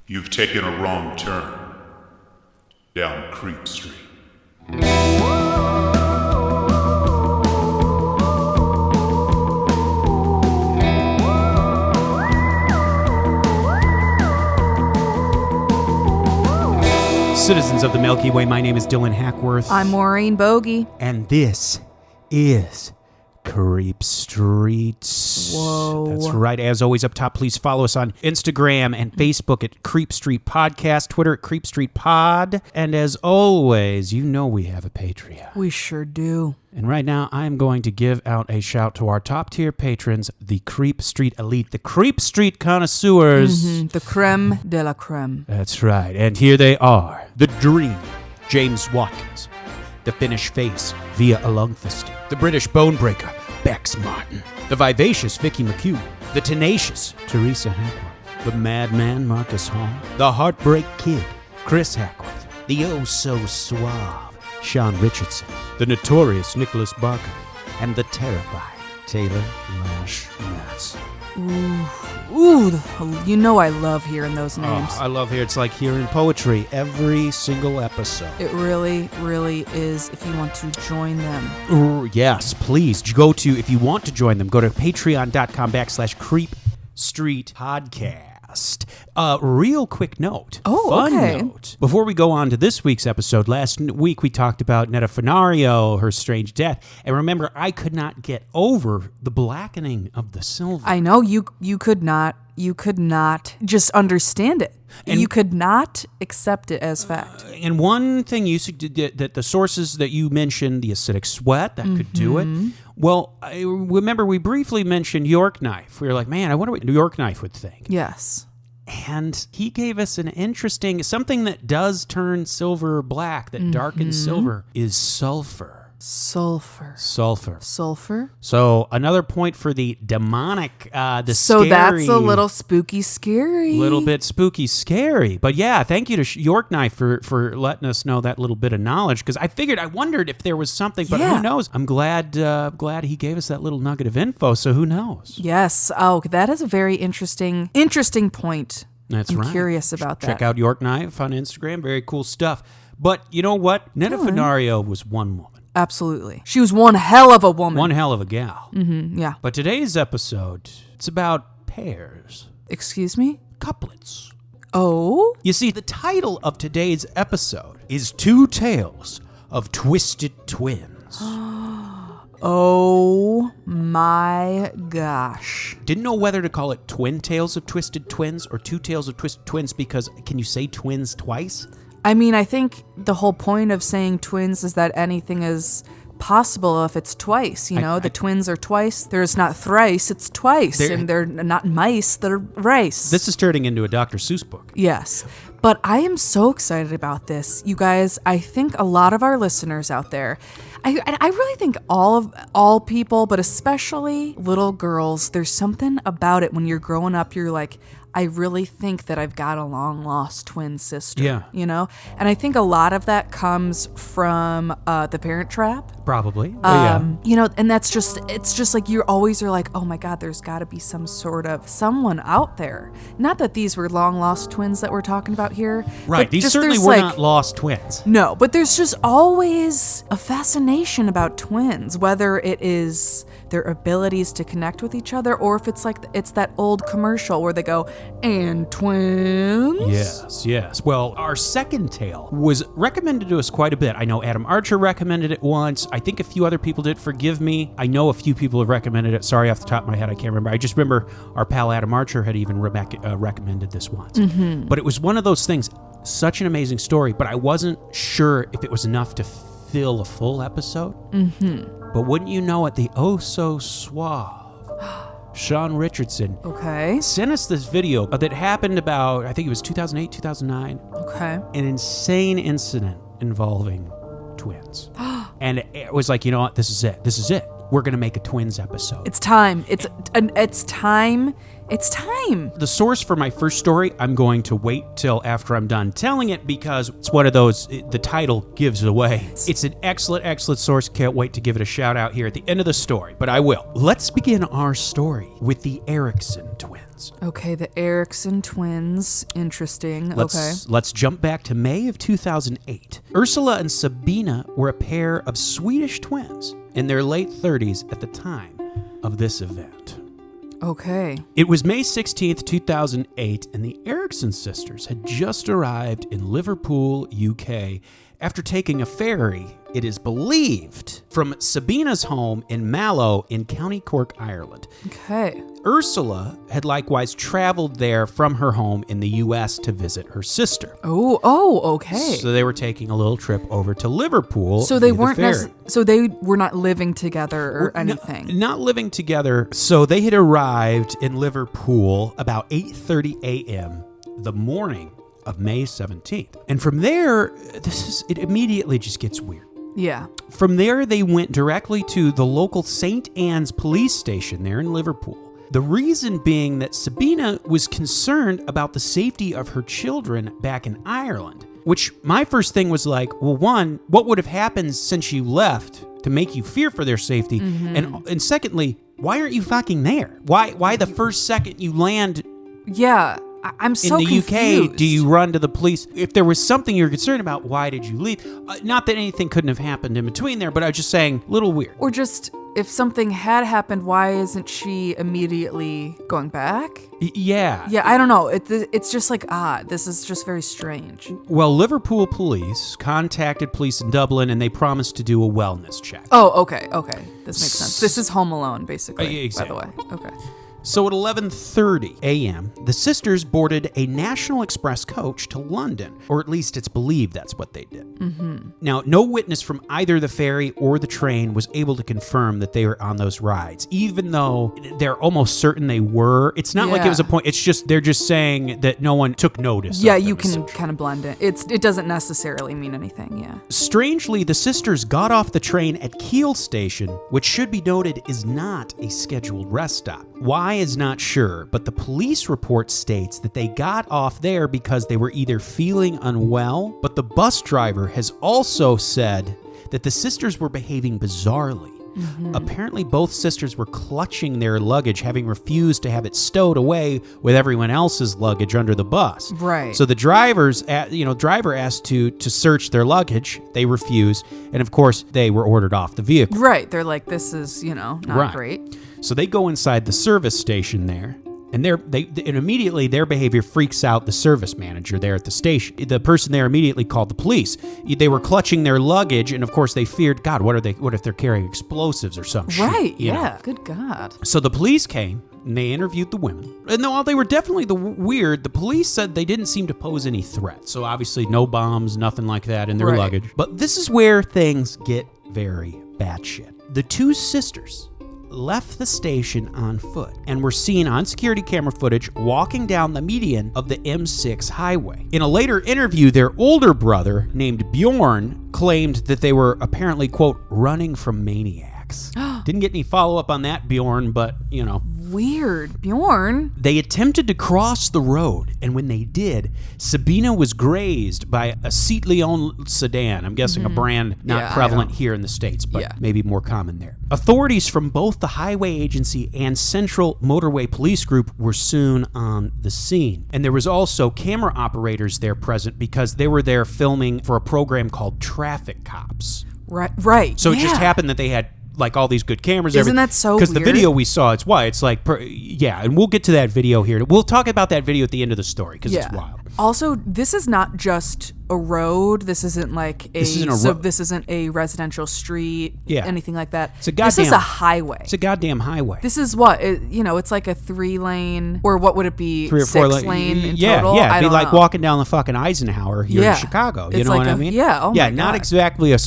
You've taken a wrong turn down Creep Street. Citizens of the Milky Way, my name is Dylan Hackworth. I'm Maureen Bogey. And this is Creep Street. Whoa. That's right. As always, up top, please follow us on Instagram and Facebook at Creep Street Podcast, Twitter at Creep Street Pod. And as always, you know we have a Patreon. We sure do. And right now, I'm going to give out a shout to our top-tier patrons, the Creep Street Elite, the Creep Street Connoisseurs. Mm-hmm. The creme de la creme. That's right. And here they are. The Dream, James Watkins. The Finnish Face, Via Alungfist. The British Bonebreaker, Bex Martin. The Vivacious Vicky McHugh. The Tenacious, Teresa Hackworth. The Madman, Marcus Hall. The Heartbreak Kid, Chris Hackworth. The Oh-So-Suave, Sean Richardson. The Notorious Nicholas Barker. And the Terrifying Taylor Lash Matz. Ooh, you know I love hearing those names. I love here. It's like hearing poetry every single episode. It really, really is if you want to join them. Yes, please. Go to, if you want to join them, go to patreon.com/Creep Street Podcast. Real quick note. Fun note. Before we go on to this week's episode, last week we talked about Netta Fenario, her strange death. And remember, I could not get over the blackening of the silver. I know you could not just understand it. And you could not accept it as fact. And one thing you did, that the sources that you mentioned, the acidic sweat, that could do it. Well, I remember we briefly mentioned York knife. We were like, man, I wonder what York knife would think. Yes. And he gave us an interesting, something that does turn silver black, that darkens silver, is sulfur. Sulfur. So another point for the demonic, the so scary. So that's a little spooky scary. Little bit spooky scary. But yeah, thank you to York Knife for letting us know that little bit of knowledge, because I wondered if there was something, but who knows? I'm glad he gave us that little nugget of info, so who knows? Yes. Oh, that is a very interesting point. That's I'm right. curious about that. Check out York Knife on Instagram. Very cool stuff. But you know what? Netta Fenario was one woman. Absolutely. She was one hell of a woman. One hell of a gal. Mm-hmm, yeah. But today's episode, it's about pairs. Excuse me? Couplets. Oh? You see, the title of today's episode is Two Tales of Twisted Twins. Oh my gosh. Didn't know whether to call it Twin Tales of Twisted Twins or Two Tales of Twisted Twins, because can you say twins twice? I mean, I think the whole point of saying twins is that anything is possible if it's twice, you know? The twins are twice. There's not thrice, it's twice. And they're not mice, they're rice. This is turning into a Dr. Seuss book. Yes. But I am so excited about this. You guys, I think a lot of our listeners out there, I really think all people, but especially little girls, there's something about it when you're growing up, you're like, I really think that I've got a long-lost twin sister, you know? And I think a lot of that comes from The Parent Trap. Probably. You know, and it's just like you always are like, oh my God, there's got to be some sort of someone out there. Not that these were long-lost twins that we're talking about here. Right, these certainly were not lost twins. No, but there's just always a fascination about twins, whether it is their abilities to connect with each other, or if it's that old commercial where they go, and twins? Yes. Well, our second tale was recommended to us quite a bit. I know Adam Archer recommended it once. I think a few other people did. Forgive me. I know a few people have recommended it. Sorry, off the top of my head, I can't remember. I just remember our pal Adam Archer had even recommended this once. But it was one of those things, such an amazing story, but I wasn't sure if it was enough to fill a full episode. But wouldn't you know it, the oh-so-suave Sean Richardson sent us this video that happened about, I think it was 2008, 2009. Okay. An insane incident involving twins. And it was like, you know what, this is it. We're going to make a twins episode. It's time. It's time. It's time. The source for my first story, I'm going to wait till after I'm done telling it because it's one of those, the title gives it away. It's an excellent, excellent source. Can't wait to give it a shout out here at the end of the story, but I will. Let's begin our story with the Erickson twins. Okay, the Erickson twins. Interesting. Let's jump back to May of 2008. Ursula and Sabrina were a pair of Swedish twins in their late 30s at the time of this event. Okay. It was May 16th, 2008, and the Erickson sisters had just arrived in Liverpool, UK, after taking a ferry, it is believed, from Sabina's home in Mallow in County Cork, Ireland. Okay. Ursula had likewise traveled there from her home in the U.S. to visit her sister. Oh, okay. So they were taking a little trip over to Liverpool. So they weren't so they were not living together or anything. Not living together. So they had arrived in Liverpool about 8:30 a.m. the morning of May 17th. And from there, it immediately just gets weird. Yeah. From there, they went directly to the local St. Anne's police station there in Liverpool. The reason being that Sabrina was concerned about the safety of her children back in Ireland, which my first thing was like, well, one, what would have happened since you left to make you fear for their safety? Mm-hmm. And secondly, why aren't you fucking there? Why the first second you land I'm so in the confused. UK, do you run to the police? If there was something you're concerned about, why did you leave? Not that anything couldn't have happened in between there, but I was just saying, little weird. Or just, if something had happened, why isn't she immediately going back? Yeah. Yeah, I don't know. It's just like odd. This is just very strange. Well, Liverpool police contacted police in Dublin, and they promised to do a wellness check. Oh, okay. This makes sense. This is Home Alone, basically, exactly. by the way. Okay. So at 11:30 a.m., the sisters boarded a National Express coach to London, or at least it's believed that's what they did. Mm-hmm. Now, no witness from either the ferry or the train was able to confirm that they were on those rides, even though they're almost certain they were. It's not like it was a point. It's just they're just saying that no one took notice. Yeah, you can kind of blend it. It doesn't necessarily mean anything. Yeah. Strangely, the sisters got off the train at Kiel Station, which should be noted is not a scheduled rest stop. Why is not sure, but the police report states that they got off there because they were either feeling unwell, but the bus driver has also said that the sisters were behaving bizarrely. Mm-hmm. Apparently, both sisters were clutching their luggage, having refused to have it stowed away with everyone else's luggage under the bus. Right. So the driver asked to search their luggage. They refused, and of course, they were ordered off the vehicle. Right. They're like, this is, not great. So they go inside the service station there. And immediately their behavior freaks out the service manager there at the station. The person there immediately called the police. They were clutching their luggage, and of course they feared, God, what if they're carrying explosives or some shit? Right, yeah. Good God. So the police came, and they interviewed the women. And while they were definitely weird, the police said they didn't seem to pose any threat. So obviously no bombs, nothing like that in their luggage. But this is where things get very batshit. The two sisters left the station on foot and were seen on security camera footage walking down the median of the M6 highway. In a later interview, their older brother, named Bjorn, claimed that they were apparently, quote, running from maniacs. Didn't get any follow-up on that, Bjorn, but, Weird. Bjorn? They attempted to cross the road, and when they did, Sabina was grazed by a Seat Leon sedan. I'm guessing a brand not prevalent here in the States, but maybe more common there. Authorities from both the Highway Agency and Central Motorway Police Group were soon on the scene. And there was also camera operators there present because they were there filming for a program called Traffic Cops. Right. So it just happened that they had like all these good cameras. Isn't that so weird? Because the video we saw, it's like, and we'll get to that video here. We'll talk about that video at the end of the story because it's wild. Also, this is not just a road. This isn't like this isn't a residential street, anything like that. This is a highway. It's a goddamn highway. This is what, it's like a 3-lane, or what would it be? 3 or 4 6-lane in yeah, total? Yeah, it'd be like know. walking down the fucking Eisenhower here in Chicago. You know what I mean? Yeah, oh my God. Not exactly a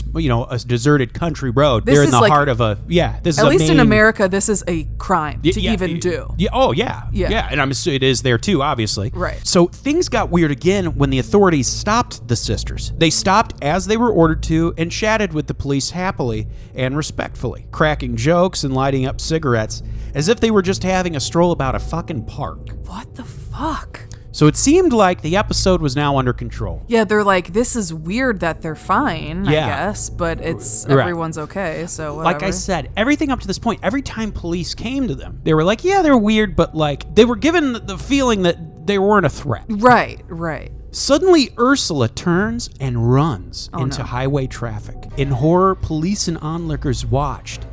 deserted country road. They're in the heart of a, this is at least in America, this is a crime to even do. Yeah, oh, yeah. And I'm assuming it is there too, obviously. Right. So things got weird again when the authorities stopped the sisters. They stopped as they were ordered to and chatted with the police happily and respectfully, cracking jokes and lighting up cigarettes. as if they were just having a stroll about a fucking park. What the fuck? So it seemed like the episode was now under control. Yeah, they're like, this is weird that they're fine, I Yeah. guess, but it's Right. everyone's okay, so whatever. Like I said, everything up to this point, every time police came to them, they were like, yeah, they're weird, but like they were given the feeling that they weren't a threat. Right. Suddenly, Ursula turns and runs into no. highway traffic. In horror, police and onlookers watched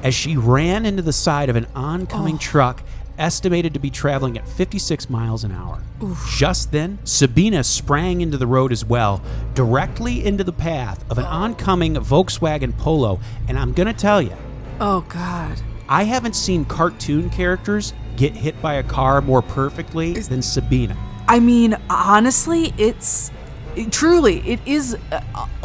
as she ran into the side of an oncoming truck estimated to be traveling at 56 miles an hour. Just then, Sabina sprang into the road as well, directly into the path of an oncoming Volkswagen Polo. And I'm going to tell you, Oh, God. I haven't seen cartoon characters get hit by a car more perfectly than Sabina. I mean, honestly, it is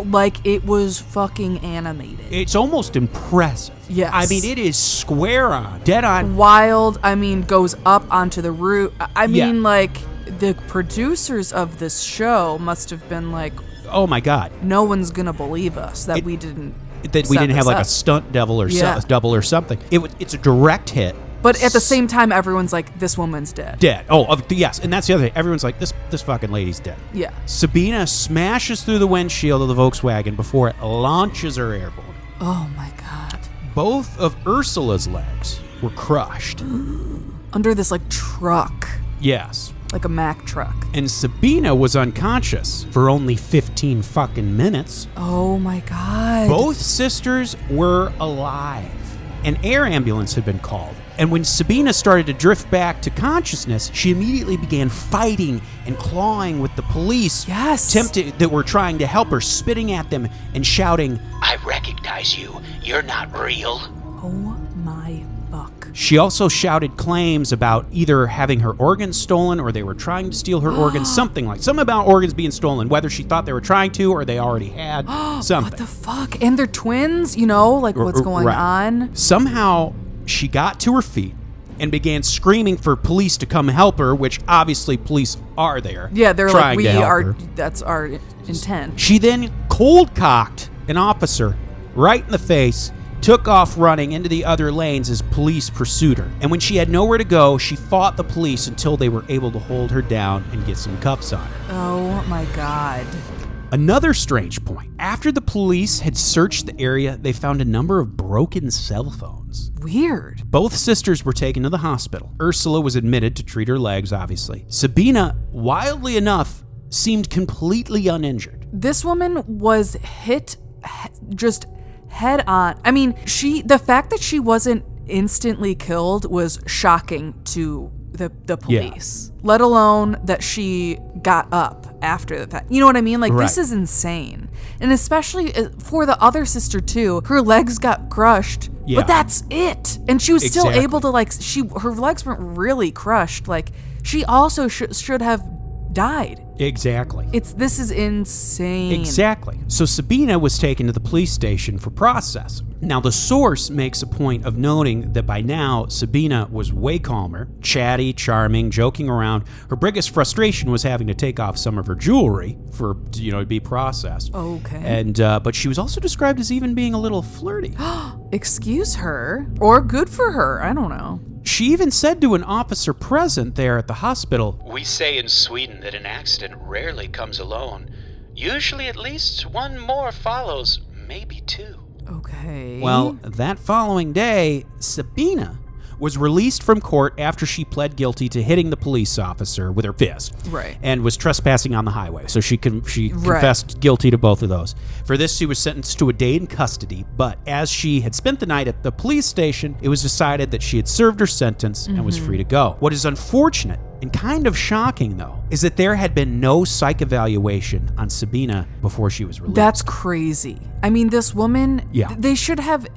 like it was fucking animated. It's almost impressive. Yes. I mean, it is square on, dead on. Wild, I mean, goes up onto the roof. I mean, Yeah. like, the producers of this show must have been like, Oh my God. no one's gonna believe us that we didn't That we set didn't have this like up. a stunt double or Yeah. double or something. It's a direct hit. But at the same time, everyone's like, this woman's dead. Dead. Yes. And that's the other thing. Everyone's like, this fucking lady's dead. Yeah. Sabina smashes through the windshield of the Volkswagen before it launches her airborne. Oh my God. Both of Ursula's legs were crushed. Under this, like, truck. Yes. Like a Mack truck. And Sabina was unconscious for only 15 fucking minutes. Oh my God. Both sisters were alive. An air ambulance had been called. And when Sabina started to drift back to consciousness, she immediately began fighting and clawing with the police. Yes. That were trying to help her, spitting at them and shouting, I recognize you. You're not real. Oh my fuck. She also shouted claims about either having her organs stolen or they were trying to steal her organs, something about organs being stolen, whether she thought they were trying to or they already had, something. What the fuck? And they're twins, you know, like what's going Right. on? Somehow, she got to her feet and began screaming for police to come help her, which obviously police are there. Yeah, they're like, trying we to help are, her. that's our intent. She then cold-cocked an officer right in the face, took off running into the other lanes as police pursued her. And when she had nowhere to go, she fought the police until they were able to hold her down and get some cuffs on her. Oh my God. Another strange point. After the police had searched the area, they found a number of broken cell phones. Weird. Both sisters were taken to the hospital. Ursula was admitted to treat her legs, obviously. Sabina, wildly enough, seemed completely uninjured. This woman was hit just head on. I mean, the fact that she wasn't instantly killed was shocking to the police, let alone that she got up after the fact. You know what I mean? Like, Right. this is insane. And especially for the other sister too, her legs got crushed, Yeah. but that's it. And she was still Exactly. able to, like, her legs weren't really crushed. Like, she also should have died. Exactly. This is insane. Exactly. So Sabina was taken to the police station for processing. Now, the source makes a point of noting that by now, Sabina was way calmer, chatty, charming, joking around. Her biggest frustration was having to take off some of her jewelry to be processed. Okay. And but she was also described as even being a little flirty. Excuse her, or good for her. I don't know. She even said to an officer present there at the hospital, We say in Sweden that an accident rarely comes alone. Usually at least one more follows, maybe two. Okay. well, that following day, Sabina was released from court after she pled guilty to hitting the police officer with her fist. Right. And was trespassing on the highway. So she confessed guilty to both of those. For this, she was sentenced to a day in custody, but as she had spent the night at the police station, it was decided that she had served her sentence and was free to go. What is unfortunate and kind of shocking, though, is that there had been no psych evaluation on Sabina before she was released. That's crazy. I mean, this woman. Yeah. They should have.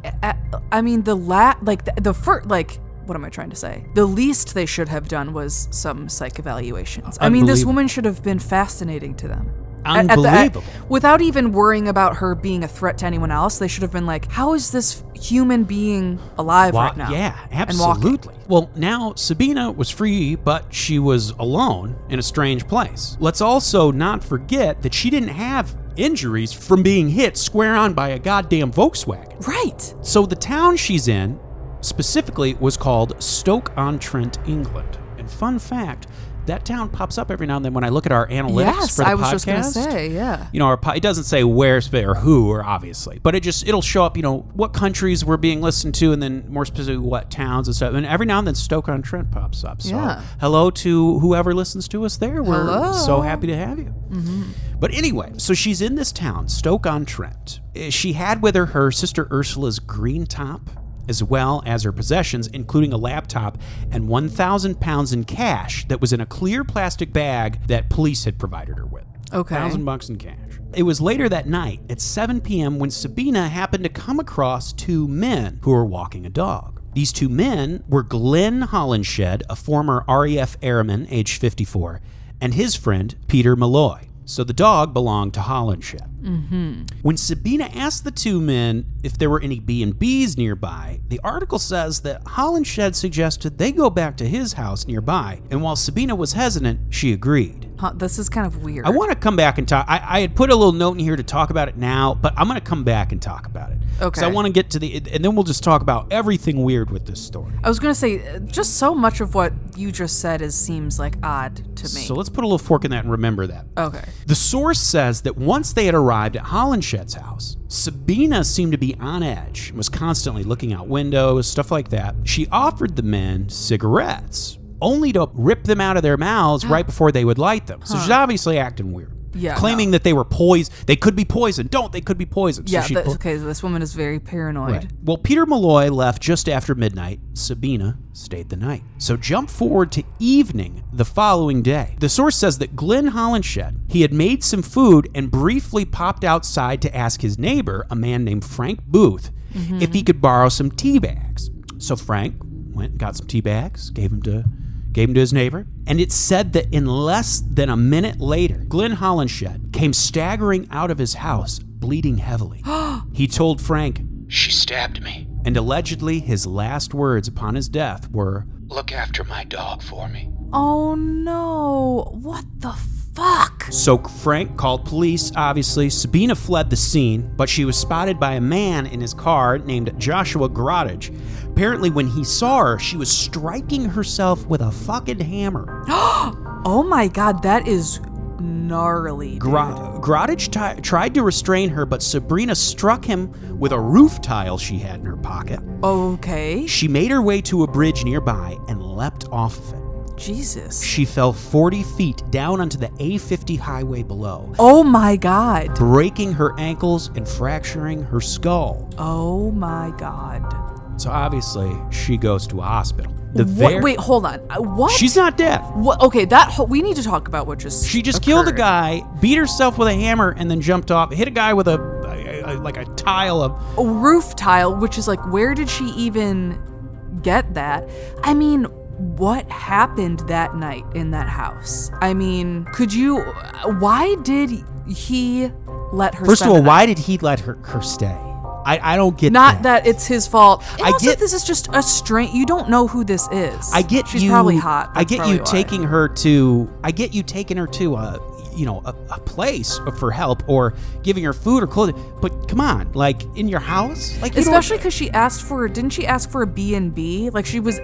I mean, the first, like, what am I trying to say? The least they should have done was some psych evaluations. I mean, this woman should have been fascinating to them. Unbelievable. Without even worrying about her being a threat to anyone else, they should have been like, how is this human being alive right now? Yeah, and walking? absolutely. Well, now Sabina was free, but she was alone in a strange place. Let's also not forget that she didn't have injuries from being hit square on by a goddamn Volkswagen. Right. So the town she's in specifically was called Stoke-on-Trent, England. And fun fact, that town pops up every now and then when I look at our analytics for the podcast. Yes, I was just going to say, yeah. You know, it doesn't say where or who, or obviously, but it'll show up, what countries were being listened to, and then more specifically what towns and stuff. And every now and then Stoke-on-Trent pops up. So hello to whoever listens to us there. We're so happy to have you. Mm-hmm. But anyway, so she's in this town, Stoke-on-Trent. She had with her sister Ursula's green top, as well as her possessions, including a laptop and 1,000 pounds in cash that was in a clear plastic bag that police had provided her with. Okay. $1,000 in cash. It was later that night at 7 p.m. when Sabina happened to come across two men who were walking a dog. These two men were Glenn Holinshed, a former RAF airman, aged 54, and his friend, Peter Malloy. So the dog belonged to Holinshed. Mm-hmm. When Sabina asked the two men if there were any B&Bs nearby, the article says that Holinshed suggested they go back to his house nearby, and while Sabina was hesitant, she agreed. This is kind of weird. I want to come back and talk. I had put a little note in here to talk about it now, but I'm going to come back and talk about it. Okay. Because I want to get to and then we'll just talk about everything weird with this story. I was going to say, just so much of what you just said seems like odd to me. So let's put a little fork in that and remember that. Okay. The source says that once they had arrived at Holinshed's house, Sabina seemed to be on edge and was constantly looking out windows, stuff like that. She offered the men cigarettes, only to rip them out of their mouths right before they would light them. So she's obviously acting weird. Yeah, claiming that they were poisoned. They could be poisoned. They could be poisoned. Yeah, so okay, this woman is very paranoid. Right. Well, Peter Malloy left just after midnight. Sabina stayed the night. So jump forward to evening the following day. The source says that Glenn Holinshed, he had made some food and briefly popped outside to ask his neighbor, a man named Frank Booth, if he could borrow some tea bags. So Frank went and got some tea bags, gave them to his neighbor, and it said that in less than a minute later, Glenn Holinshed came staggering out of his house, bleeding heavily. He told Frank, "She stabbed me. And allegedly his last words upon his death were, "Look after my dog for me." Oh no, what the fuck? So Frank called police, obviously. Sabina fled the scene, but she was spotted by a man in his car named Joshua Grottage. Apparently when he saw her, she was striking herself with a fucking hammer. Oh my god, that is gnarly. Grottage tried to restrain her, but Sabrina struck him with a roof tile she had in her pocket. Okay. She made her way to a bridge nearby and leapt off of it. Jesus. She fell 40 feet down onto the A50 highway below. Oh my god. Breaking her ankles and fracturing her skull. Oh my god. So obviously, she goes to a hospital. Wait, hold on. What? She's not dead. What? Okay, we need to talk about what just She just occurred. killed a guy, beat herself with a hammer, and then jumped off, hit a guy with a tile of... A roof tile, which is like, where did she even get that? I mean, what happened that night in that house? I mean, why did he let her First of spend all, the why night? did he let her stay? I don't get Not that it's his fault. And I also, get- this is just a strange. You don't know who this is. I get She's you. probably hot. I That's get probably you why. taking her to. I get you taking her to a place for help or giving her food or clothing. But come on, like in your house, like you Especially because she asked for. Didn't she ask for a B&B? Like she was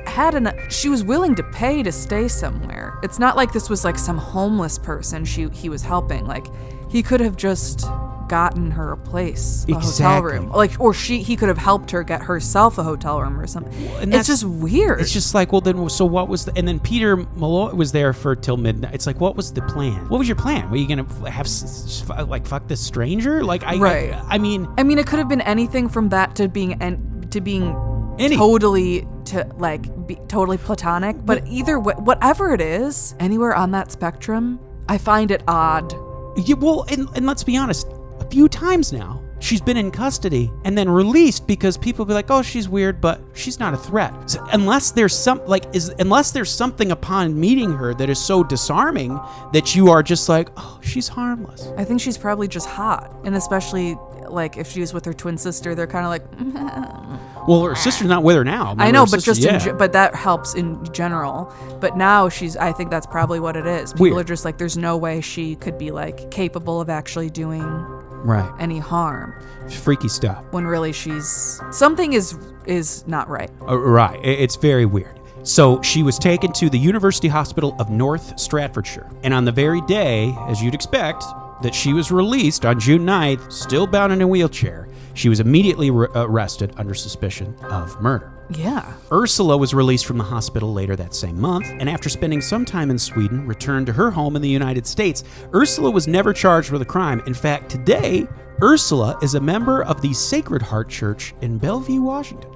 willing to pay to stay somewhere. It's not like this was like some homeless person he was helping. Like he could have just gotten her a place, a hotel room, he could have helped her get herself a hotel room or something. And it's just weird. It's just like, well, then, so what was and then Peter Malloy was there till midnight. It's like, what was the plan? What was your plan? Were you gonna have fuck this stranger? Like, Right. I mean, it could have been anything from that to being totally totally platonic. But either way, whatever it is, anywhere on that spectrum, I find it odd. yeah, well, and let's be honest. A few times now, she's been in custody and then released because people be like, "Oh, she's weird, but she's not a threat." So unless there's something upon meeting her that is so disarming that you are just like, "Oh, she's harmless." I think she's probably just hot, and especially like if she was with her twin sister, they're kind of like. Well, her sister's not with her now. I know, Her but sister- but that helps in general. But now I think that's probably what it is. People Weird. are just like, there's no way she could be like capable of actually doing right, any harm. freaky stuff. When really something is is not right. Right. It's very weird. So she was taken to the University Hospital of North Stratfordshire. And on the very day, as you'd expect, that she was released on June 9th, still bound in a wheelchair, she was immediately arrested under suspicion of murder. Yeah. Ursula was released from the hospital later that same month, and after spending some time in Sweden, returned to her home in the United States. Ursula was never charged with a crime. In fact, today, Ursula is a member of the Sacred Heart Church in Bellevue, Washington.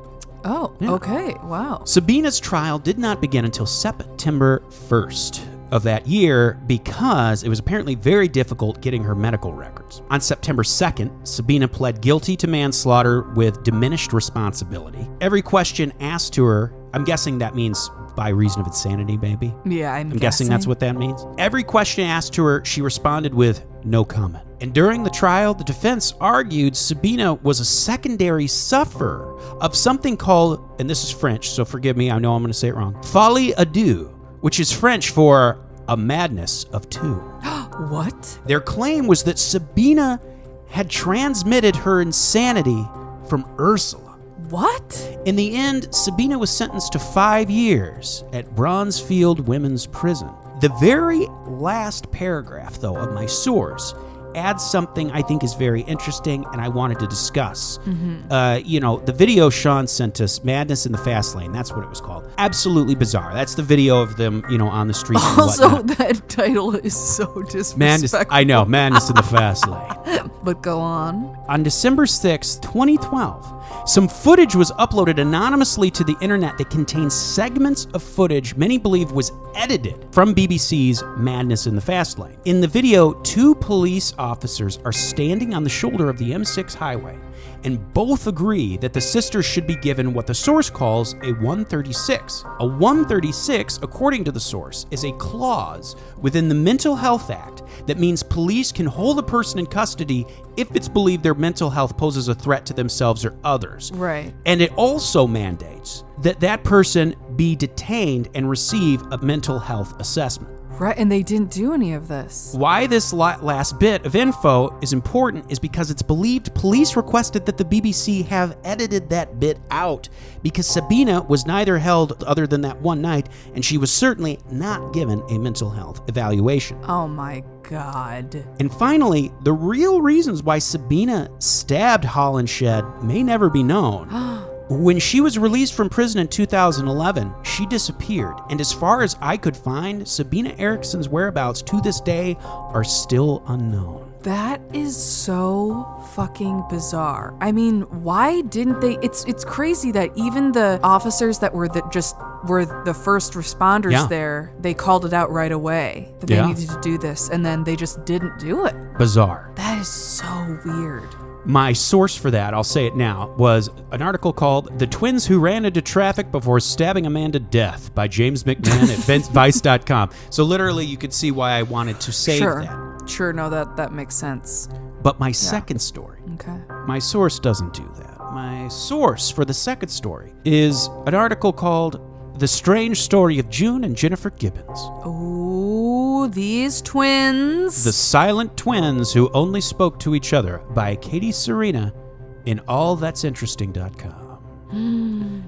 Oh, Yeah. okay. Wow. Sabina's trial did not begin until September 1st of that year because it was apparently very difficult getting her medical records. On September 2nd, Sabina pled guilty to manslaughter with diminished responsibility. Every question asked to her, I'm guessing that means by reason of insanity, maybe? Yeah, I'm guessing that's what that means. Every question asked to her, she responded with no comment. And during the trial, the defense argued Sabina was a secondary sufferer of something called, and this is French, so forgive me, I know I'm going to say it wrong, folie à deux, which is French for a madness of two. What? Their claim was that Sabina had transmitted her insanity from Ursula. What? In the end, Sabina was sentenced to 5 years at Bronzefield Women's Prison. The very last paragraph, though, of my source adds something I think is very interesting and I wanted to discuss. The video Sean sent us, Madness in the Fast Lane, that's what it was called. Absolutely bizarre. That's the video of them, on the street and Also, whatnot. that title is so disrespectful. Madness, I know, Madness in the Fast Lane. But go on. On December 6, 2012, some footage was uploaded anonymously to the internet that contains segments of footage many believe was edited from BBC's Madness in the Fast Lane. In the video, 2 police officers are standing on the shoulder of the M6 highway, and both agree that the sisters should be given what the source calls a 136. A 136, according to the source, is a clause within the Mental Health Act that means police can hold a person in custody if it's believed their mental health poses a threat to themselves or others. Right. And it also mandates that that person be detained and receive a mental health assessment. Right, and they didn't do any of this. Why this last bit of info is important is because it's believed police requested that the BBC have edited that bit out because Sabina was neither held other than that one night, and she was certainly not given a mental health evaluation. Oh my God. And finally, the real reasons why Sabina stabbed Hollenshed may never be known. When she was released from prison in 2011, she disappeared, and as far as I could find, Sabina Eriksson's whereabouts to this day are still unknown. That is so fucking bizarre. I mean, why didn't they? It's crazy that even the officers that were the first responders there, they called it out right away that they needed to do this, and then they just didn't do it. Bizarre. That is so weird. My source for that, I'll say it now, was an article called The Twins Who Ran Into Traffic Before Stabbing a Man to Death by James McMahon at Vice.com. So literally you could see why I wanted to save that. Sure, no, that makes sense. But my second story, Okay. my source doesn't do that. My source for the second story is an article called The Strange Story of June and Jennifer Gibbons. Ooh, these twins. The Silent Twins Who Only Spoke to Each Other by Katie Serena in allthat'sinteresting.com.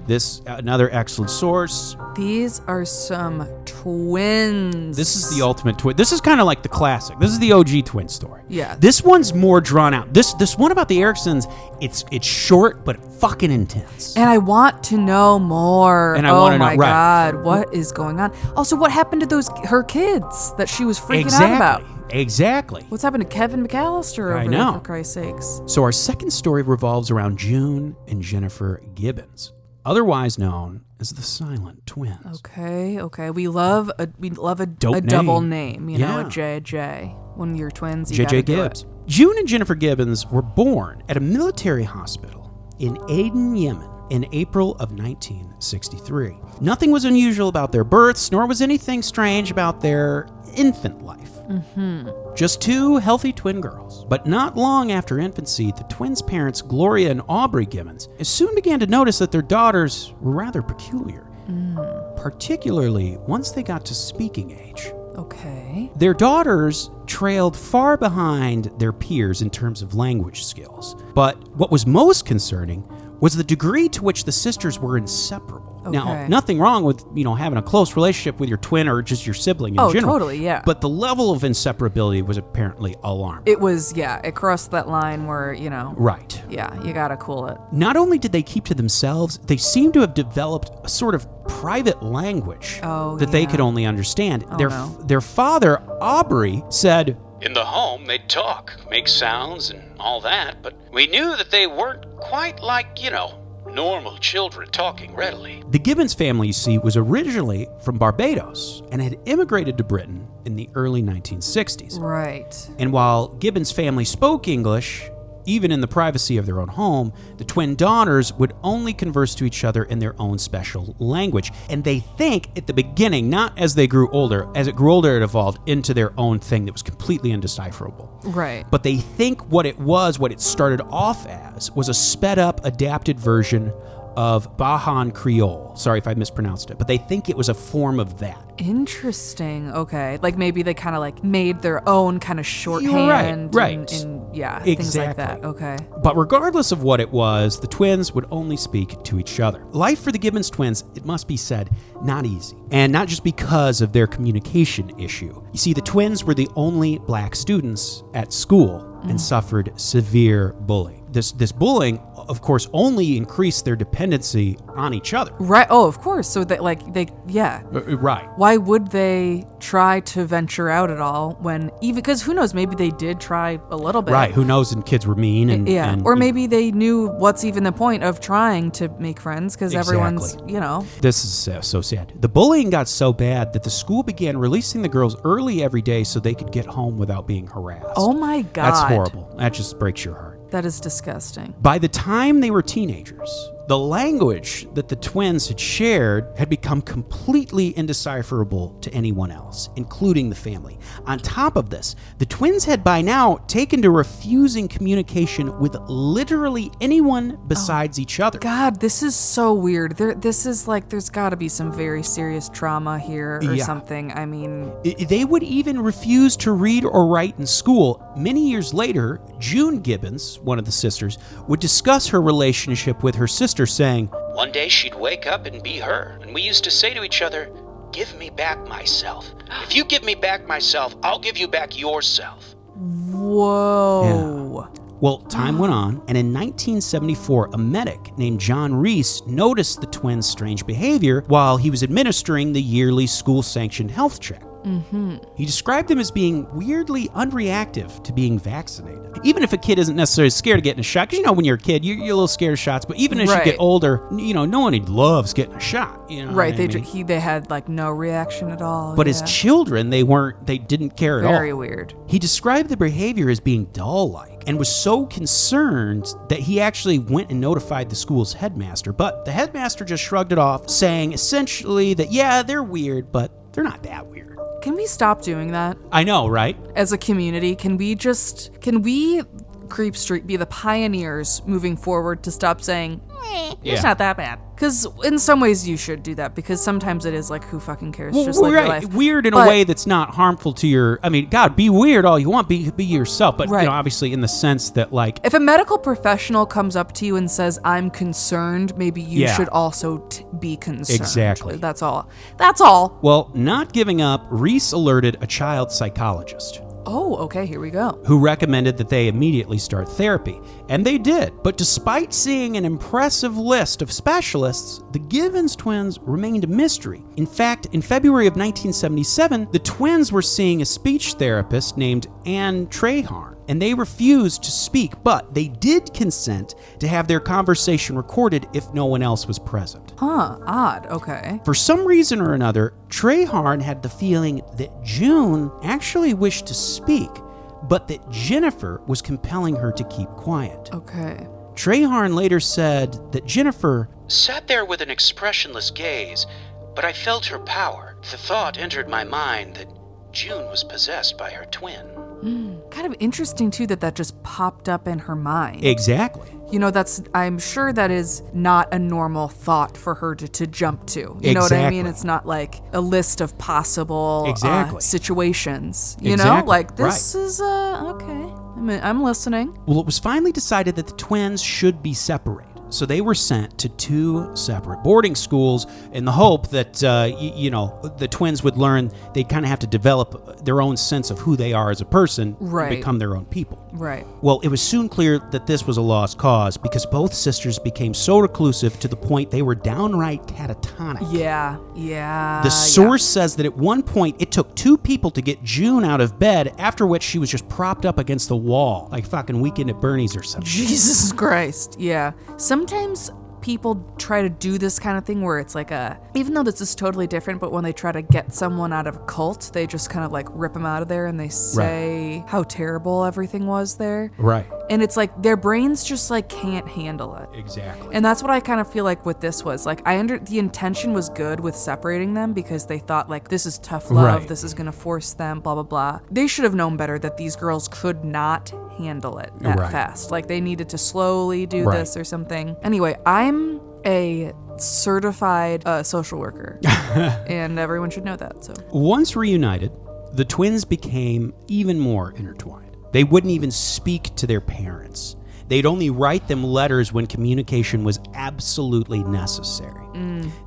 This, another excellent source. These are some twins. This is the ultimate twin. This is kind of like the classic. This is the OG twin story. Yeah. This one's more drawn out. This one about the Erikssons, it's short but fucking intense. And I want to know more. And I want to know, my God, what is going on? Also, what happened to her kids that she was freaking out about? Exactly. What's happened to Kevin McAllister over there, for Christ's sakes? So our second story revolves around June and Jennifer Gibbons, otherwise known as the Silent Twins. Okay. We love a Dope double name. name, a JJ. When you're twins, you JJ gotta do Gibbs. it. June and Jennifer Gibbons were born at a military hospital in Aden, Yemen, in April of 1963. Nothing was unusual about their births, nor was anything strange about their infant life. Just 2 healthy twin girls. But not long after infancy, the twins' parents, Gloria and Aubrey Gibbons, soon began to notice that their daughters were rather peculiar, particularly once they got to speaking age. Okay. Their daughters trailed far behind their peers in terms of language skills. But what was most concerning was the degree to which the sisters were inseparable. Now, Okay. nothing wrong with, having a close relationship with your twin or just your sibling in general. Oh, totally, yeah. But the level of inseparability was apparently alarming. It was, it crossed that line where, Right. yeah, you gotta cool it. Not only did they keep to themselves, they seem to have developed a sort of private language that they could only understand. Their father, Aubrey, said, In the home, they'd talk, make sounds, and all that, but we knew that they weren't quite like, normal children talking readily. the Gibbons family, you see, was originally from Barbados and had immigrated to Britain in the early 1960s. Right. And while Gibbons' family spoke English, even in the privacy of their own home, the twin daughters would only converse to each other in their own special language. And they think at the beginning, not as they grew older, as it grew older, it evolved into their own thing that was completely indecipherable. Right. But they think what it started off as, was a sped up, adapted version of Bajan Creole. Sorry if I mispronounced it, but they think it was a form of that. Interesting. Okay. Like maybe they kind of like made their own kind of shorthand. Right. And Exactly. things like that. Okay. But regardless of what it was, the twins would only speak to each other. Life for the Gibbons twins, it must be said, not easy. And not just because of their communication issue. You see, the twins were the only black students at school and suffered severe bullying. This bullying, of course, only increased their dependency on each other. Right. Oh, of course. So that Right. Why would they try to venture out at all when even because who knows, maybe they did try a little bit. Right. Who knows? And kids were mean. And, or maybe they knew what's even the point of trying to make friends because everyone's, Exactly. This is so sad. The bullying got so bad that the school began releasing the girls early every day so they could get home without being harassed. Oh my God. That's horrible. That just breaks your heart. That is disgusting. By the time they were teenagers, the language that the twins had shared had become completely indecipherable to anyone else, including the family. On top of this, the twins had by now taken to refusing communication with literally anyone besides each other. God, this is so weird. This is like, there's got to be some very serious trauma here or something. I mean... They would even refuse to read or write in school. Many years later, June Gibbons, one of the sisters, would discuss her relationship with her sister, saying, One day she'd wake up and be her, and we used to say to each other, Give me back myself. If you give me back myself, I'll give you back yourself. Whoa. Yeah. Well, time went on, and in 1974, a medic named John Reese noticed the twins' strange behavior while he was administering the yearly school-sanctioned health check. Mm-hmm. He described them as being weirdly unreactive to being vaccinated. Even if a kid isn't necessarily scared of getting a shot, because when you're a kid, you're a little scared of shots, but even as you get older, no one loves getting a shot. Right, they had like no reaction at all. But as children, they didn't care at all. Very weird. He described the behavior as being doll-like and was so concerned that he actually went and notified the school's headmaster. But the headmaster just shrugged it off, saying essentially that, yeah, they're weird, but they're not that weird. Can we stop doing that? I know, right? As a community, can we Creep Street be the pioneers moving forward to stop saying, it's not that bad? Because in some ways you should do that, because sometimes it is like, who fucking cares? Just live your life. Weird in a way that's not harmful to your... I mean, God, be weird all you want, be yourself. But, obviously in the sense that, like... If a medical professional comes up to you and says, I'm concerned, maybe you should also be concerned. Exactly. That's all. That's all. Well, not giving up, Reese alerted a child psychologist. Oh, okay, here we go. Who recommended that they immediately start therapy. And they did. But despite seeing an impressive list of specialists, the Gibbons twins remained a mystery. In fact, in February of 1977, the twins were seeing a speech therapist named Anne Treharn. And they refused to speak, but they did consent to have their conversation recorded if no one else was present. Huh, odd, okay. For some reason or another, Treharn had the feeling that June actually wished to speak, but that Jennifer was compelling her to keep quiet. Okay. Treharn later said that Jennifer sat there with an expressionless gaze, but I felt her power. The thought entered my mind that June was possessed by her twin. Kind of interesting, too, that just popped up in her mind. Exactly. I'm sure that is not a normal thought for her to jump to. You know what I mean? It's not like a list of possible situations. You know? Like, this is, okay. I'm listening. Well, it was finally decided that the twins should be separated. So they were sent to 2 separate boarding schools in the hope that, the twins would learn they'd kind of have to develop their own sense of who they are as a person Right. and become their own people. Right. Well, it was soon clear that this was a lost cause because both sisters became so reclusive to the point they were downright catatonic. Yeah. The source says that at one point it took 2 people to get June out of bed, after which she was just propped up against the wall, like fucking Weekend at Bernie's or something. Jesus Christ. Yeah. Sometimes people try to do this kind of thing where it's like even though this is totally different, but when they try to get someone out of a cult, they just kind of like rip them out of there and they say how terrible everything was there. Right. And it's like their brains just like can't handle it. Exactly. And that's what I kind of feel like with this was like the intention was good with separating them because they thought like this is tough love, Right. this is gonna force them, blah blah blah. They should have known better that these girls could not handle it that Right. fast. Like they needed to slowly do Right. this or something. Anyway, I'm a certified social worker, and everyone should know that. So Once reunited, the twins became even more intertwined. They wouldn't even speak to their parents. They'd only write them letters when communication was absolutely necessary.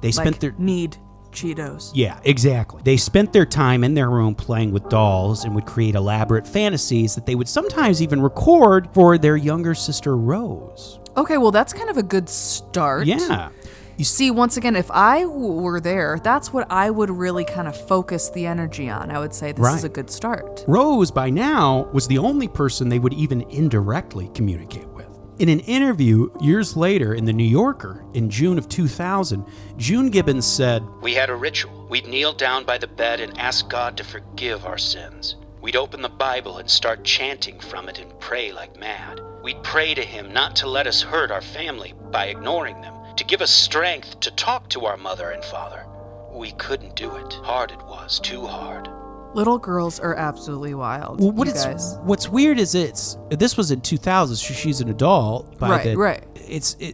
They spent like their need Cheetos. Yeah, exactly. They spent their time in their room playing with dolls and would create elaborate fantasies that they would sometimes even record for their younger sister Rose. Okay, well that's kind of a good start. Yeah. You see, once again, if I were there, that's what I would really kind of focus the energy on. I would say this is Right. a good start. Rose, by now, was the only person they would even indirectly communicate with. In an interview years later in The New Yorker in June of 2000, June Gibbons said, We had a ritual. We'd kneel down by the bed and ask God to forgive our sins. We'd open the Bible and start chanting from it and pray like mad. We'd pray to Him not to let us hurt our family by ignoring them, to give us strength to talk to our mother and father. We couldn't do it. Hard it was, too hard. Little girls are absolutely wild. Well, you guys. what's weird is this was in 2000, so she's an adult. Right.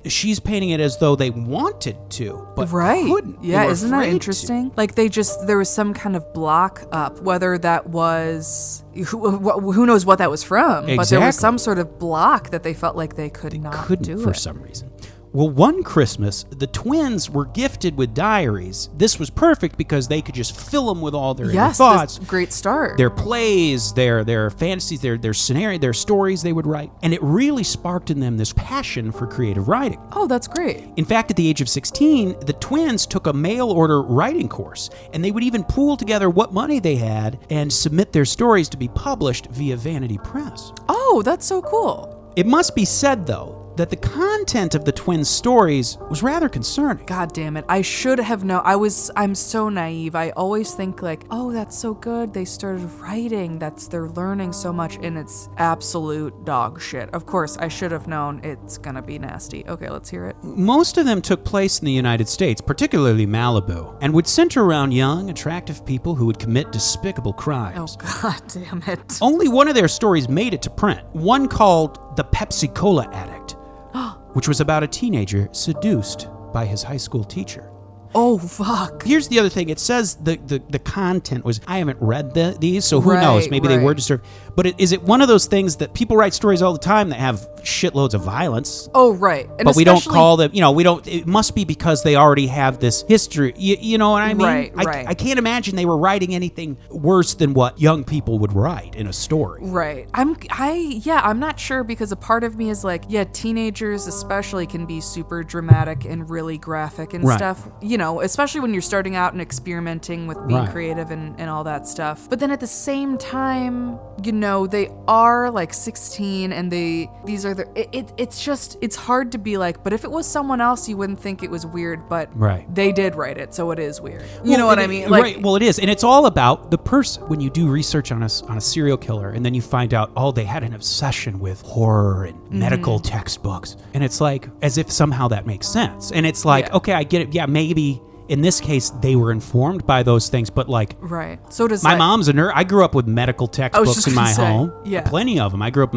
She's painting it as though they wanted to, but Right. couldn't. They Yeah, were isn't that afraid to. interesting? Like there was some kind of block up, whether that was, who knows what that was from, but there was Exactly. some sort of block that they felt like they could not Couldn't do for it. some reason. Well, one Christmas, the twins were gifted with diaries. This was perfect because they could just fill them with all their inner Yes, thoughts. that's a great start. Their plays, their fantasies, their scenario, their stories they would write. And it really sparked in them this passion for creative writing. Oh, that's great. In fact, at the age of 16, the twins took a mail order writing course, and they would even pool together what money they had and submit their stories to be published via Vanity Press. Oh, that's so cool. It must be said, though, that the content of the twins' stories was rather concerning. God damn it. I should have known. I'm so naive. I always think like, oh, that's so good. They started writing. They're learning so much, and it's absolute dog shit. Of course, I should have known it's gonna be nasty. Okay, let's hear it. Most of them took place in the United States, particularly Malibu, and would center around young, attractive people who would commit despicable Oh, crimes. God damn it. Only one of their stories made it to print, one called The Pepsi-Cola Addict, which was about a teenager seduced by his high school teacher. Oh, fuck. Here's the other thing. It says the content was, I haven't read these, so who Right, knows? Maybe they right. were disturbed. But is it one of those things that people write stories all the time that have shitloads of violence? Oh, right. And But we don't especially- call them, it must be because they already have this history. You know what I mean? Right, right. I can't imagine they were writing anything worse than what young people would write in a story. Right. I'm not sure because a part of me is like, yeah, teenagers especially can be super dramatic and really graphic and Right. stuff, especially when you're starting out and experimenting with being Right. creative and all that stuff. But then at the same time, they are like 16 and it's hard to be like, but if it was someone else, you wouldn't think it was weird, but Right. they did write it, so it is weird. You know what I mean? Right. Well, it is. And it's all about the person. When you do research on a serial killer and then you find out, they had an obsession with horror and medical textbooks. And it's like, as if somehow that makes sense. And it's like, Yeah. okay, I get it. Yeah, maybe in this case, they were informed by those things. But like, Right. So does my that- mom's a nerd. I grew up with medical textbooks just in my gonna say, home. yeah. Plenty of them. I grew up,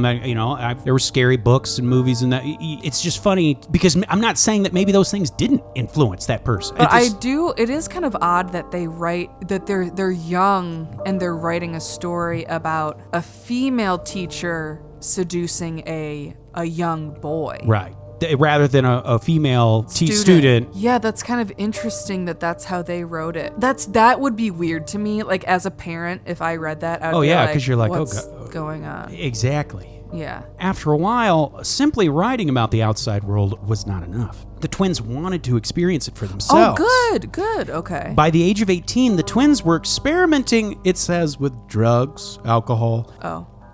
there were scary books and movies, and that. It's just funny because I'm not saying that maybe those things didn't influence that person. But It just- it is kind of odd that they write, that they're young and they're writing a story about a female teacher seducing a young boy. Right. rather than a female student. Yeah, that's kind of interesting that that's how they wrote it. That would be weird to me. Like, as a parent, if I read that, I'd be like, 'cause you're like, what's going on? Exactly. Yeah. After a while, simply writing about the outside world was not enough. The twins wanted to experience it for themselves. Oh, good, okay. By the age of 18, the twins were experimenting, it says, with drugs, alcohol,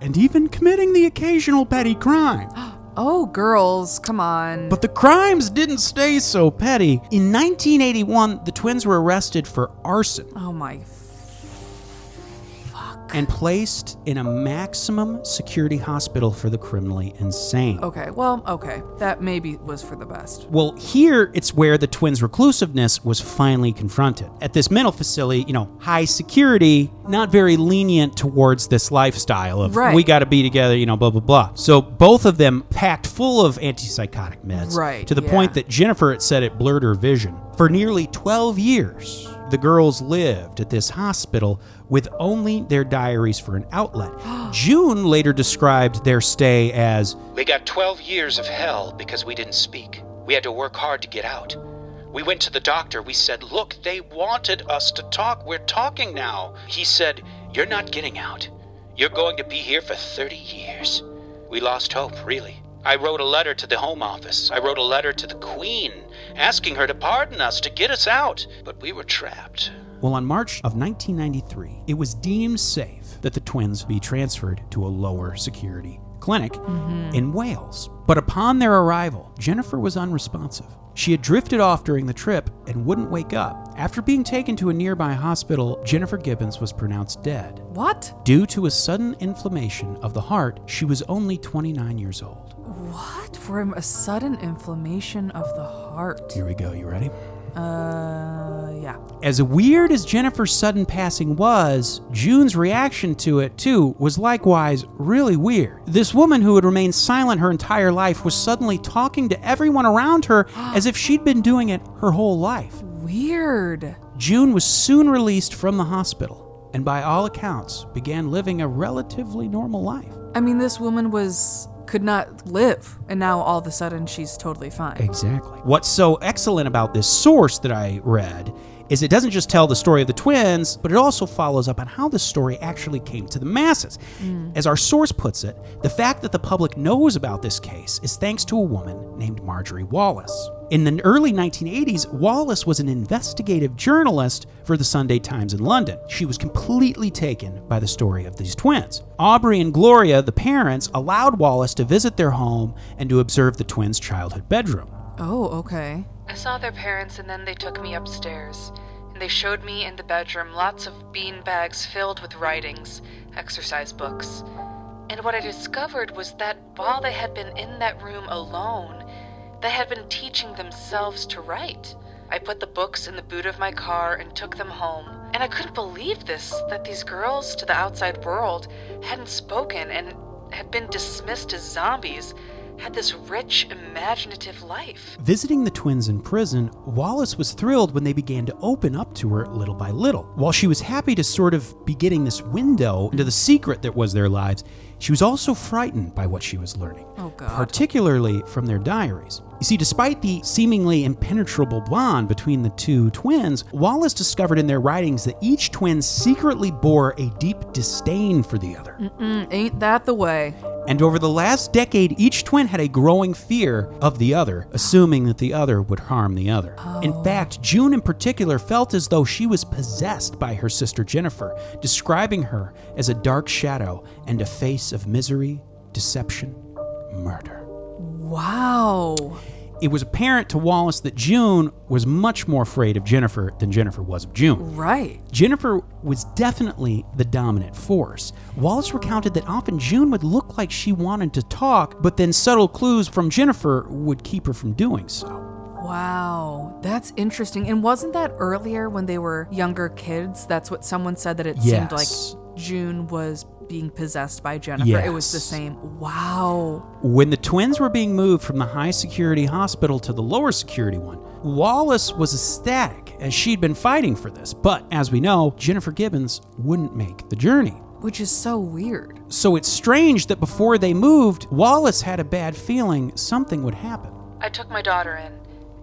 and even committing the occasional petty crime. Oh, girls, come on. But the crimes didn't stay so petty. In 1981, the twins were arrested for arson. Oh, my and placed in a maximum security hospital for the criminally insane. Okay, that maybe was for the best. Well, here it's where the twins' reclusiveness was finally confronted. At this mental facility, high security, not very lenient towards this lifestyle of we got to be together, blah, blah, blah. So both of them packed full of antipsychotic meds to the point that Jennifer had said it blurred her vision. For nearly 12 years, the girls lived at this hospital with only their diaries for an outlet. June later described their stay as, "We got 12 years of hell because we didn't speak. We had to work hard to get out. We went to the doctor. We said, look, they wanted us to talk. We're talking now. He said, you're not getting out. You're going to be here for 30 years. We lost hope, really. I wrote a letter to the Home Office. I wrote a letter to the Queen, asking her to pardon us, to get us out. But we were trapped." Well, on March of 1993, it was deemed safe that the twins be transferred to a lower security clinic in Wales. But upon their arrival, Jennifer was unresponsive. She had drifted off during the trip and wouldn't wake up. After being taken to a nearby hospital, Jennifer Gibbons was pronounced dead. What? Due to a sudden inflammation of the heart, she was only 29 years old. What? For a sudden inflammation of the heart. Here we go. You ready? Yeah. As weird as Jennifer's sudden passing was, June's reaction to it, too, was likewise really weird. This woman who had remained silent her entire life was suddenly talking to everyone around her as if she'd been doing it her whole life. Weird. June was soon released from the hospital, and by all accounts, began living a relatively normal life. I mean, this woman could not live, and now all of a sudden she's totally fine. Exactly. What's so excellent about this source that I read is it doesn't just tell the story of the twins, but it also follows up on how the story actually came to the masses. As our source puts it, the fact that the public knows about this case is thanks to a woman named Marjorie Wallace. In the early 1980s, Wallace was an investigative journalist for the Sunday Times in London. She was completely taken by the story of these twins. Aubrey and Gloria, the parents, allowed Wallace to visit their home and to observe the twins' childhood bedroom. Oh, okay. I saw their parents and then they took me upstairs. And they showed me in the bedroom lots of bean bags filled with writings, exercise books. And what I discovered was that while they had been in that room alone, they had been teaching themselves to write. I put the books in the boot of my car and took them home. And I couldn't believe that these girls to the outside world hadn't spoken and had been dismissed as zombies, had this rich, imaginative life. Visiting the twins in prison, Wallace was thrilled when they began to open up to her little by little. While she was happy to sort of be getting this window into the secret that was their lives, she was also frightened by what she was learning, particularly from their diaries. You see, despite the seemingly impenetrable bond between the two twins, Wallace discovered in their writings that each twin secretly bore a deep disdain for the other. Ain't that the way? And over the last decade, each twin had a growing fear of the other, assuming that the other would harm the other. In fact, June in particular felt as though she was possessed by her sister Jennifer, describing her as a dark shadow and a face of misery, deception, murder. Wow. It was apparent to Wallace that June was much more afraid of Jennifer than Jennifer was of June. Right. Jennifer was definitely the dominant force. Wallace recounted that often June would look like she wanted to talk, but then subtle clues from Jennifer would keep her from doing so. Wow, that's interesting. And wasn't that earlier when they were younger kids? That's what someone said, that it seemed like June was being possessed by Jennifer. Yes. It was the same. Wow. When the twins were being moved from the high security hospital to the lower security one, Wallace was ecstatic as she'd been fighting for this. But as we know, Jennifer Gibbons wouldn't make the journey. Which is so weird. So it's strange that before they moved, Wallace had a bad feeling something would happen. I took my daughter in,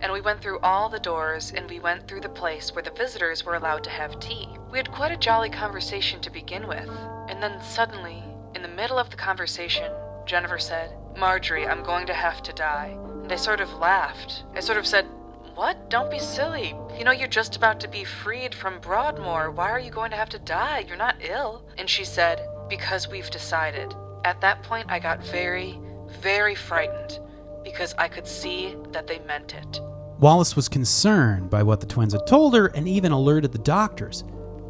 and we went through all the doors, and we went through the place where the visitors were allowed to have tea. We had quite a jolly conversation to begin with, and then suddenly, in the middle of the conversation, Jennifer said, "Marjorie, I'm going to have to die." And I sort of laughed. I sort of said, "What? Don't be silly. You know, you're just about to be freed from Broadmoor. Why are you going to have to die? You're not ill." And she said, "Because we've decided." At that point, I got very, very frightened because I could see that they meant it. Wallace was concerned by what the twins had told her and even alerted the doctors.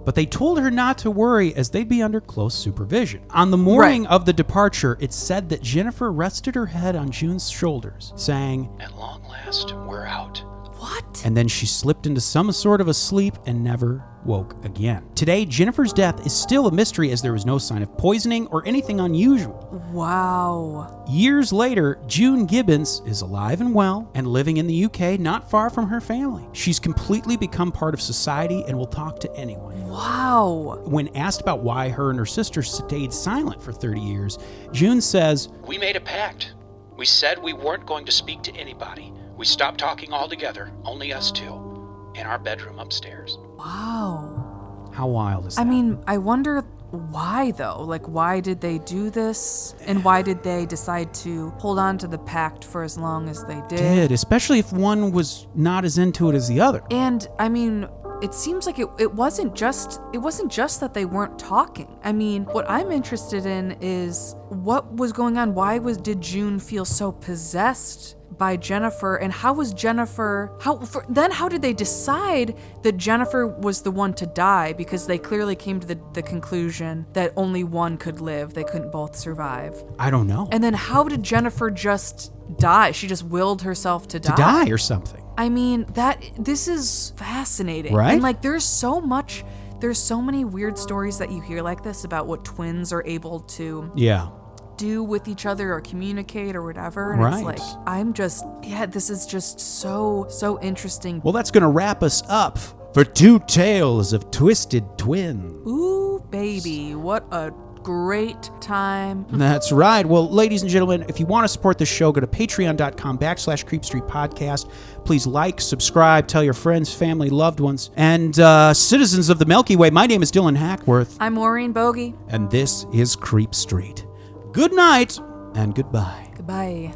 But they told her not to worry as they'd be under close supervision. On the morning of the departure, it's said that Jennifer rested her head on June's shoulders, saying, "At long last, we're out." What? and then she slipped into some sort of a sleep and never woke again. Today, Jennifer's death is still a mystery as there was no sign of poisoning or anything unusual. Wow. Years later, June Gibbons is alive and well and living in the UK not far from her family. She's completely become part of society and will talk to anyone. Wow. When asked about why her and her sister stayed silent for 30 years, June says, "We made a pact. We said we weren't going to speak to anybody. We stopped talking altogether, only us two, in our bedroom upstairs." Wow. how wild is that? I mean, I wonder why though? Like, why did they do this? And why did they decide to hold on to the pact for as long as they did? Especially if one was not as into it as the other. And I mean, it seems like it wasn't just that they weren't talking. I mean, what I'm interested in is what was going on. Did June feel so possessed by Jennifer, and how did they decide that Jennifer was the one to die? Because they clearly came to the conclusion that only one could live. They couldn't both survive. I don't know. And then how did Jennifer just die? She just willed herself to die. To die or something. I mean, this is fascinating. Right? And like there's so many weird stories that you hear like this about what twins are able to do with each other or communicate or whatever. And it's like, this is just so interesting. Well, that's going to wrap us up for 2 tales of twisted twins. Ooh, baby, what a great time. That's right. Well, ladies and gentlemen, if you want to support the show, go to patreon.com/Creep Street Podcast. Please like, subscribe, tell your friends, family, loved ones, and citizens of the Milky Way. My name is Dylan Hackworth. I'm Maureen Bogey. And this is Creep Street. Good night and goodbye. Goodbye.